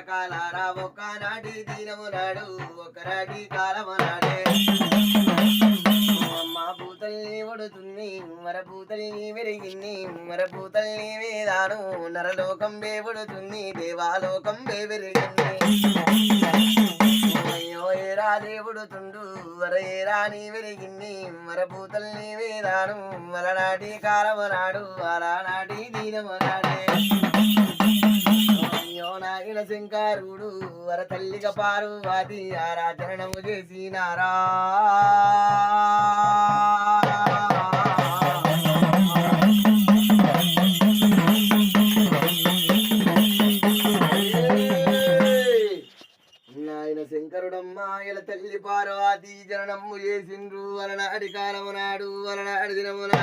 కాలారా ఒకనాటి దినమునాడు ఒకనాటి కాలమునాడే అమ్మ పూతల్ని ఒడుతుంది మరపూతల్ని విరిగింది మరపూతల్ని వేదాను నరలోకం బేబుడుతుంది దేవాలోకం బేబెరిగింది అయ్యో ఏరా దేవుడుతుండు వరేరాని విరిగింది మరపూతల్ని వేదాను మలనాటి కాలమునాడు అలనాటి దినమునాడే నాయన శంకరుడు వర తల్లిగా పార్వతి ఆరాధనము చేసినారా నాయన శంకరుడమ్మా ఇలా తల్లి పార్వతి జననము చేసిండ్రు అలనాటి కాలము నాడు అలనాటి దినమునాడు